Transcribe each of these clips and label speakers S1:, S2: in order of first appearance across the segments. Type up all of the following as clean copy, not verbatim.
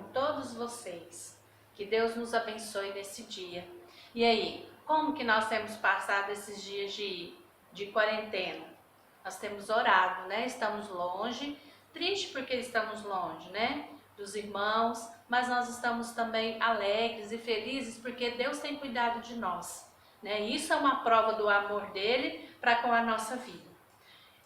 S1: com todos vocês. Que Deus nos abençoe nesse dia. E aí, como que nós temos passado esses dias de quarentena? Nós temos orado, né? Estamos longe, triste porque estamos longe, né? Dos irmãos, mas nós estamos também alegres e felizes porque Deus tem cuidado de nós, né? Isso é uma prova do amor dele para com a nossa vida.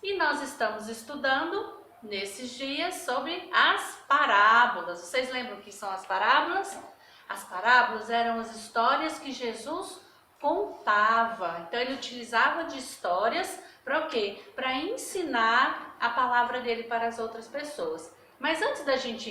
S1: E nós estamos estudando nesses dias sobre as parábolas. Vocês lembram o que são as parábolas? As parábolas eram as histórias que Jesus contava. Então ele utilizava de histórias para o quê? Para ensinar a palavra dele para as outras pessoas. Mas antes da gente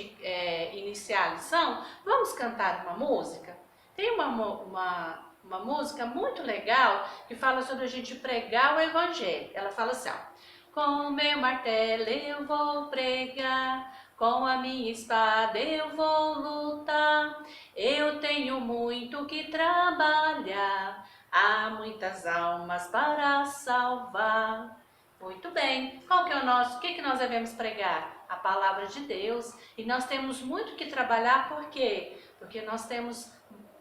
S1: iniciar a lição, vamos cantar uma música? Tem uma música muito legal que fala sobre a gente pregar o evangelho. Ela fala assim, ó: com meu martelo eu vou pregar, com a minha espada eu vou lutar. Eu tenho muito que trabalhar, há muitas almas para salvar. Muito bem. Qual que é o que nós devemos pregar? A palavra de Deus. E nós temos muito que trabalhar, por quê? Porque nós temos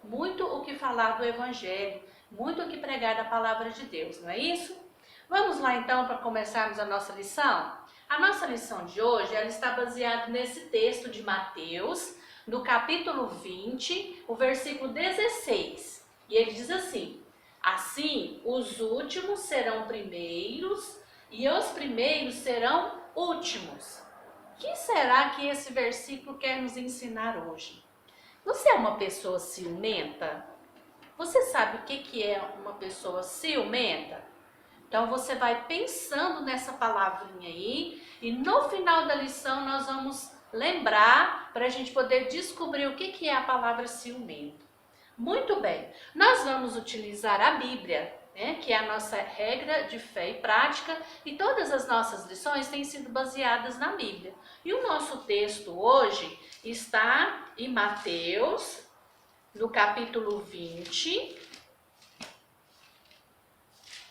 S1: muito o que falar do evangelho, muito o que pregar da palavra de Deus, não é isso? Vamos lá então para começarmos a nossa lição? A nossa lição de hoje, ela está baseada nesse texto de Mateus, no capítulo 20, o versículo 16. E ele diz assim: assim, os últimos serão primeiros e os primeiros serão últimos. O que será que esse versículo quer nos ensinar hoje? Você é uma pessoa ciumenta? Você sabe o que é uma pessoa ciumenta? Então você vai pensando nessa palavrinha aí e no final da lição nós vamos lembrar para a gente poder descobrir o que é a palavra ciumento. Muito bem, nós vamos utilizar a Bíblia, né, que é a nossa regra de fé e prática, e todas as nossas lições têm sido baseadas na Bíblia. E o nosso texto hoje está em Mateus, no capítulo 20.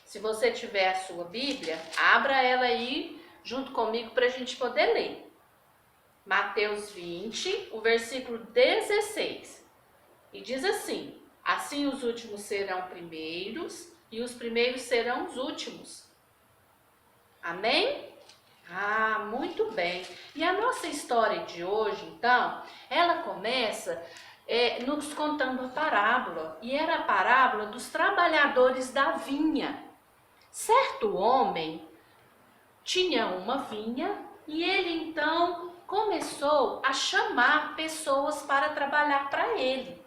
S1: Se você tiver a sua Bíblia, abra ela aí junto comigo para a gente poder ler. Mateus 20, o versículo 16. E diz assim: assim os últimos serão primeiros e os primeiros serão os últimos. Amém? Ah, muito bem. E a nossa história de hoje, então, ela começa nos contando a parábola. E era a parábola dos trabalhadores da vinha. Certo homem tinha uma vinha e ele então começou a chamar pessoas para trabalhar para ele.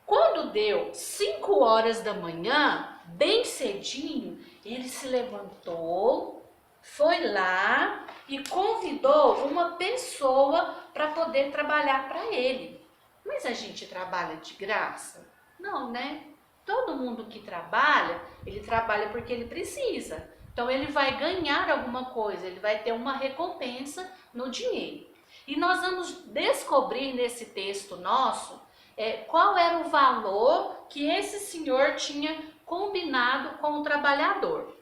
S1: Quando deu 5 horas da manhã, bem cedinho, ele se levantou, foi lá e convidou uma pessoa para poder trabalhar para ele. Mas a gente trabalha de graça? Não, né? Todo mundo que trabalha, ele trabalha porque ele precisa. Então ele vai ganhar alguma coisa, ele vai ter uma recompensa no dinheiro. E nós vamos descobrir nesse texto nosso qual era o valor que esse senhor tinha combinado com o trabalhador.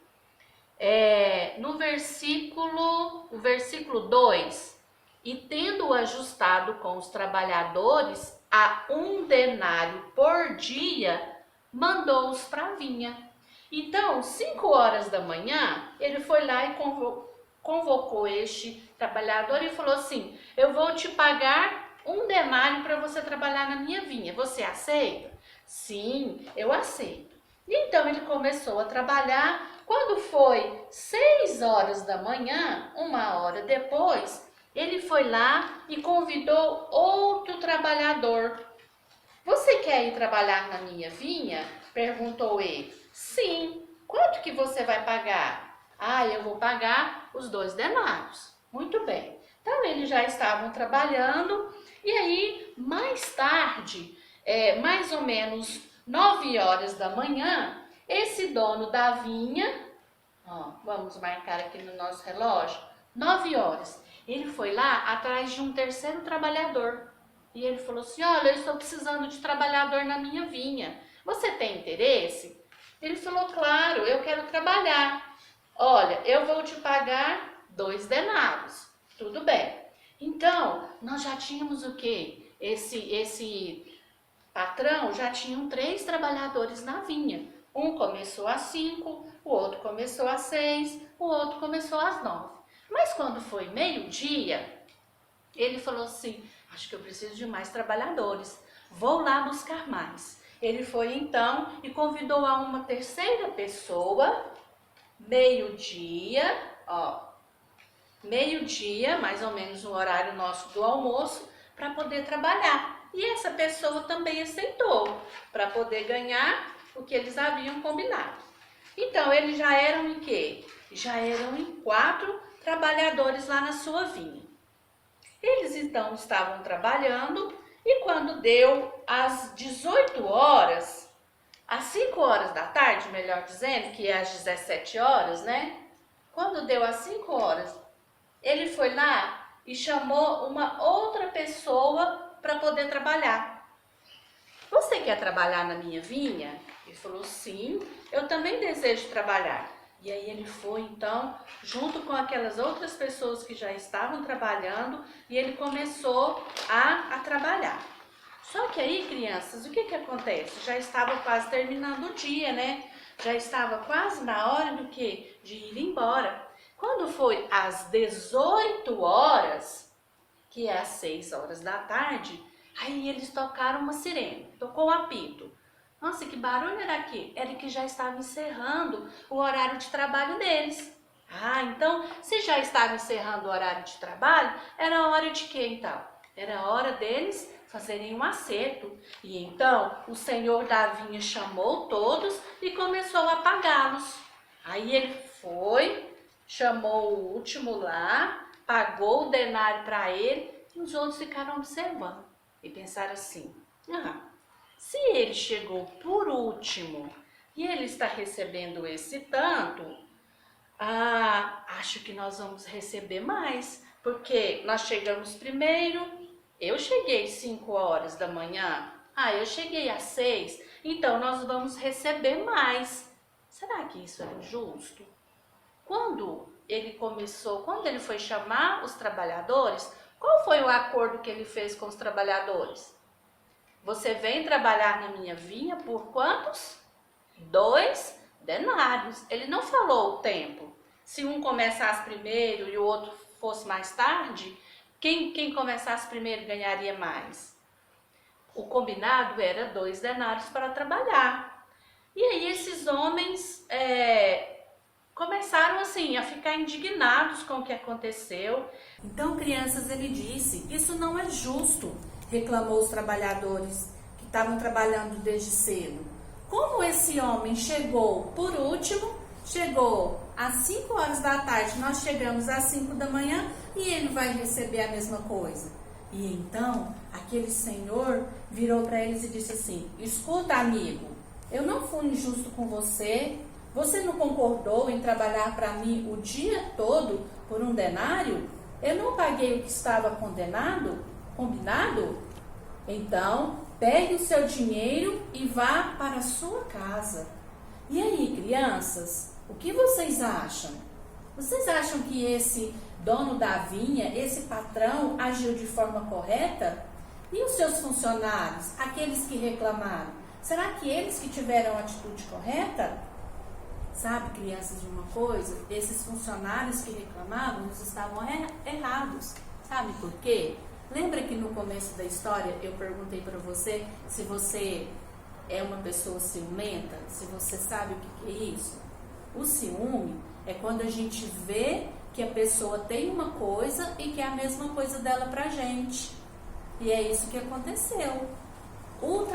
S1: No o versículo 2, e tendo ajustado com os trabalhadores a 1 denário por dia, mandou-os para a vinha. Então, 5 horas da manhã, ele foi lá e convocou este trabalhador e falou assim: eu vou te pagar 1 denário para você trabalhar na minha vinha. Você aceita? Sim, eu aceito. Então ele começou a trabalhar. Quando foi 6 horas da manhã, 1 hora depois, ele foi lá e convidou outro trabalhador. Você quer ir trabalhar na minha vinha? Perguntou ele. Sim. Quanto que você vai pagar? Ah, eu vou pagar os 2 denários. Muito bem. Então eles já estavam trabalhando e aí mais tarde, mais ou menos 9 horas da manhã, esse dono da vinha, vamos marcar aqui no nosso relógio, 9 horas, ele foi lá atrás de um terceiro trabalhador. E ele falou assim: olha, eu estou precisando de trabalhador na minha vinha. Você tem interesse? Ele falou: claro, eu quero trabalhar. Olha, eu vou te pagar 2 denários. Tudo bem. Então, nós já tínhamos o quê? Esse patrão já tinha 3 trabalhadores na vinha. Um começou às 5, o outro começou às 6, o outro começou às 9. Mas quando foi meio-dia, ele falou assim, acho que eu preciso de mais trabalhadores, vou lá buscar mais. Ele foi então e convidou a uma terceira pessoa, meio-dia, meio-dia, mais ou menos no horário nosso do almoço, para poder trabalhar. E essa pessoa também aceitou, para poder ganhar o que eles haviam combinado. Então, eles já eram em quê? Já eram em 4 trabalhadores lá na sua vinha. Eles então estavam trabalhando e quando deu às 18 horas, às 5 horas da tarde, melhor dizendo, que é às 17 horas, né? Quando deu às 5 horas, ele foi lá e chamou uma outra pessoa para poder trabalhar. Você quer trabalhar na minha vinha? Ele falou, sim, eu também desejo trabalhar. E aí ele foi então, junto com aquelas outras pessoas que já estavam trabalhando, e ele começou a trabalhar. Só que aí, crianças, o que acontece? Já estava quase terminando o dia, né? Já estava quase na hora do quê? De ir embora. Quando foi às 18 horas, que é às 6 horas da tarde, aí eles tocaram uma sirene, tocou um apito. Nossa, que barulho era aqui? Era que já estava encerrando o horário de trabalho deles. Ah, então, se já estava encerrando o horário de trabalho, era hora de quê então? Era hora deles fazerem um acerto. E então, o senhor da vinha chamou todos e começou a pagá-los. Aí ele foi, chamou o último lá, pagou o denário para ele e os outros ficaram observando. E pensaram assim, se ele chegou por último e ele está recebendo esse tanto, acho que nós vamos receber mais, porque nós chegamos primeiro, eu cheguei 5 horas da manhã, eu cheguei às 6, então nós vamos receber mais. Será que isso é justo? Quando ele foi chamar os trabalhadores, qual foi o acordo que ele fez com os trabalhadores? Você vem trabalhar na minha vinha por quantos? 2 denários. Ele não falou o tempo. Se um começasse primeiro e o outro fosse mais tarde, quem começasse primeiro ganharia mais. O combinado era 2 denários para trabalhar. E aí esses homens começaram assim a ficar indignados com o que aconteceu. Então, crianças, ele disse, isso não é justo, reclamou os trabalhadores que estavam trabalhando desde cedo. Como esse homem chegou por último, chegou às 5 horas da tarde, nós chegamos às 5 da manhã e ele vai receber a mesma coisa. E então, aquele senhor virou para eles e disse assim, escuta, amigo, eu não fui injusto com você. Você não concordou em trabalhar para mim o dia todo por 1 denário? Eu não paguei o que estava combinado? Então, pegue o seu dinheiro e vá para a sua casa. E aí, crianças, o que vocês acham? Vocês acham que esse dono da vinha, esse patrão, agiu de forma correta? E os seus funcionários, aqueles que reclamaram? Será que eles que tiveram a atitude correta? Sabe, crianças, de uma coisa? Esses funcionários que reclamavam, eles estavam errados. Sabe por quê? Lembra que no começo da história eu perguntei para você se você é uma pessoa ciumenta? Se você sabe o que é isso? O ciúme é quando a gente vê que a pessoa tem uma coisa e quer a mesma coisa dela pra gente. E é isso que aconteceu. O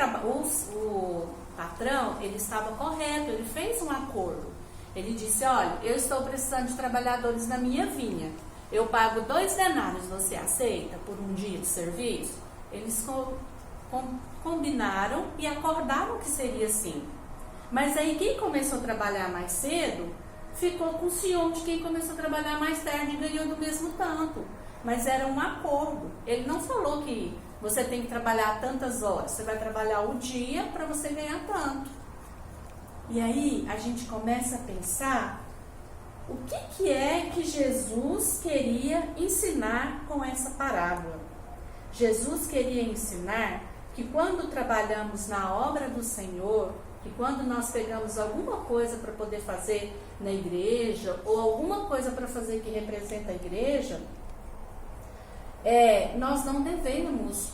S1: patrão, ele estava correto, ele fez um acordo. Ele disse, olha, eu estou precisando de trabalhadores na minha vinha. Eu pago 2 denários, você aceita por 1 dia de serviço? Eles combinaram e acordaram que seria assim. Mas aí quem começou a trabalhar mais cedo, ficou com ciúme de quem começou a trabalhar mais tarde e ganhou do mesmo tanto. Mas era um acordo. Ele não falou que você tem que trabalhar tantas horas. Você vai trabalhar o dia para você ganhar tanto. E aí a gente começa a pensar
S2: O que é que Jesus queria ensinar com essa parábola? Jesus queria ensinar que quando trabalhamos na obra do Senhor, que quando nós pegamos alguma coisa para poder fazer na igreja, ou alguma coisa para fazer que representa a igreja, nós não devemos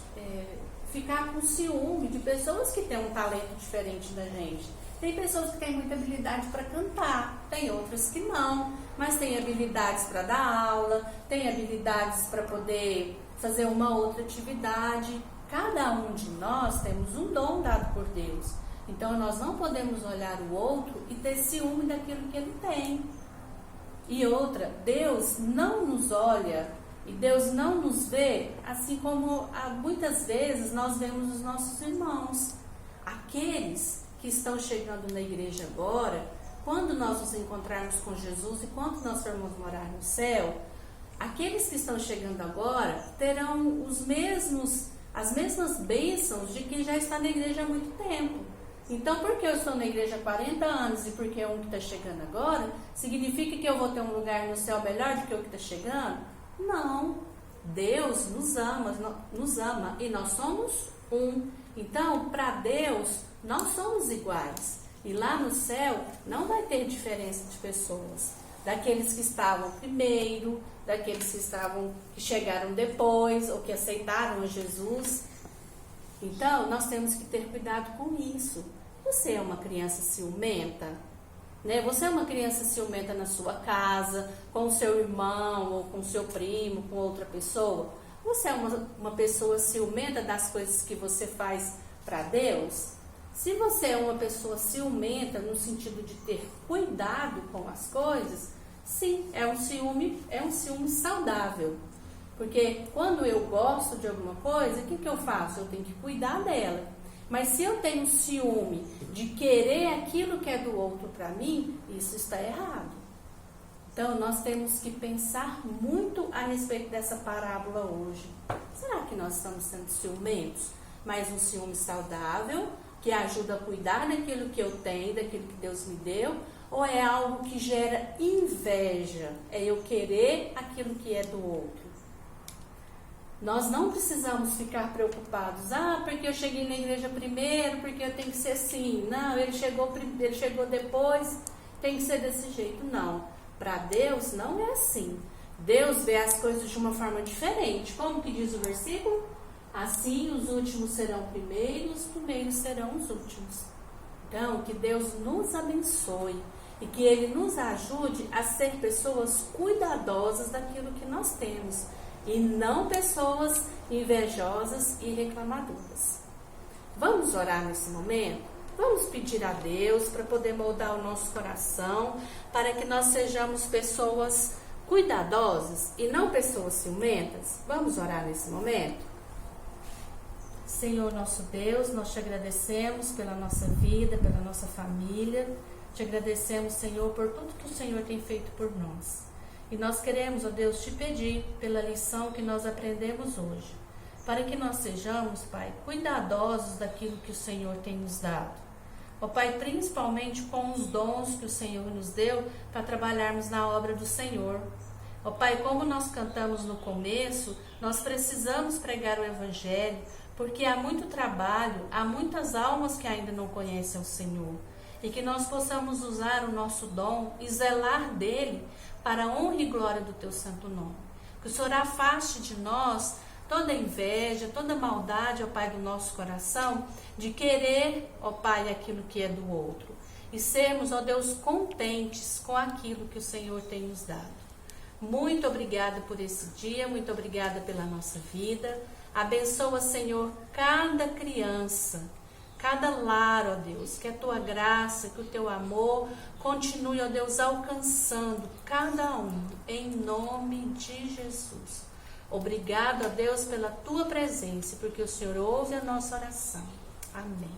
S2: ficar com ciúme de pessoas que têm um talento diferente da gente. Tem pessoas que têm muita habilidade para cantar, tem outras que não, mas tem habilidades para dar aula, tem habilidades para poder fazer uma outra atividade. Cada um de nós temos um dom dado por Deus. Então nós não podemos olhar o outro e ter ciúme daquilo que ele tem. E outra, Deus não nos olha e Deus não nos vê assim como muitas vezes nós vemos os nossos irmãos. Aqueles que estão chegando na igreja agora, quando nós nos encontrarmos com Jesus e quando nós formos morar no céu, aqueles que estão chegando agora terão as mesmas bênçãos de quem já está na igreja há muito tempo. Então, porque eu estou na igreja há 40 anos e porque é um que está chegando agora, significa que eu vou ter um lugar no céu melhor do que o que está chegando? Não. Deus nos ama e nós somos um. Então, para Deus, nós somos iguais. E lá no céu não vai ter diferença de pessoas. Daqueles que estavam primeiro, daqueles que chegaram depois ou que aceitaram a Jesus. Então, nós temos que ter cuidado com isso. Você é uma criança ciumenta? Né? Você é uma criança ciumenta na sua casa, com o seu irmão, ou com o seu primo, com outra pessoa? Você é uma pessoa ciumenta das coisas que você faz para Deus? Se você é uma pessoa ciumenta no sentido de ter cuidado com as coisas, sim, é um ciúme saudável. Porque quando eu gosto de alguma coisa, o que eu faço? Eu tenho que cuidar dela. Mas se eu tenho ciúme de querer aquilo que é do outro para mim, isso está errado. Então, nós temos que pensar muito a respeito dessa parábola hoje. Será que nós estamos sendo ciumentos? Mas um ciúme saudável, que ajuda a cuidar daquilo que eu tenho, daquilo que Deus me deu? Ou é algo que gera inveja? É eu querer aquilo que é do outro? Nós não precisamos ficar preocupados. Porque eu cheguei na igreja primeiro, porque eu tenho que ser assim. Não, ele chegou depois, tem que ser desse jeito. Não. Para Deus não é assim. Deus vê as coisas de uma forma diferente. Como que diz o versículo? Assim os últimos serão primeiros, os primeiros serão os últimos. Então, que Deus nos abençoe e que Ele nos ajude a ser pessoas cuidadosas daquilo que nós temos e não pessoas invejosas e reclamadoras. Vamos orar nesse momento? Vamos pedir a Deus para poder moldar o nosso coração, para que nós sejamos pessoas cuidadosas e não pessoas ciumentas? Vamos orar nesse momento? Senhor nosso Deus, nós te agradecemos pela nossa vida, pela nossa família. Te agradecemos, Senhor, por tudo que o Senhor tem feito por nós. E nós queremos, ó Deus, te pedir pela lição que nós aprendemos hoje, para que nós sejamos, Pai, cuidadosos daquilo que o Senhor tem nos dado. Ó Pai, principalmente com os dons que o Senhor nos deu para trabalharmos na obra do Senhor. Ó Pai, como nós cantamos no começo, nós precisamos pregar o Evangelho, porque há muito trabalho, há muitas almas que ainda não conhecem o Senhor. E que nós possamos usar o nosso dom e zelar dele para a honra e glória do teu santo nome. Que o Senhor afaste de nós toda inveja, toda maldade, ó Pai, do nosso coração, de querer, ó Pai, aquilo que é do outro. E sermos, ó Deus, contentes com aquilo que o Senhor tem nos dado. Muito obrigada por esse dia, muito obrigada pela nossa vida. Abençoa, Senhor, cada criança, cada lar, ó Deus, que a tua graça, que o teu amor continue, ó Deus, alcançando cada um, em nome de Jesus. Obrigado, ó Deus, pela tua presença, porque o Senhor ouve a nossa oração. Amém.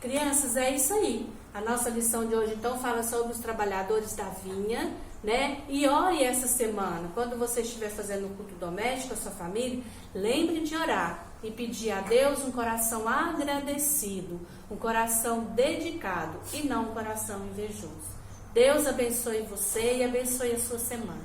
S2: Crianças, é isso aí. A nossa lição de hoje, então, fala sobre os trabalhadores da vinha, né? E ore essa semana. Quando você estiver fazendo um culto doméstico, a sua família, lembre de orar e pedir a Deus um coração agradecido, um coração dedicado e não um coração invejoso. Deus abençoe você e abençoe a sua semana.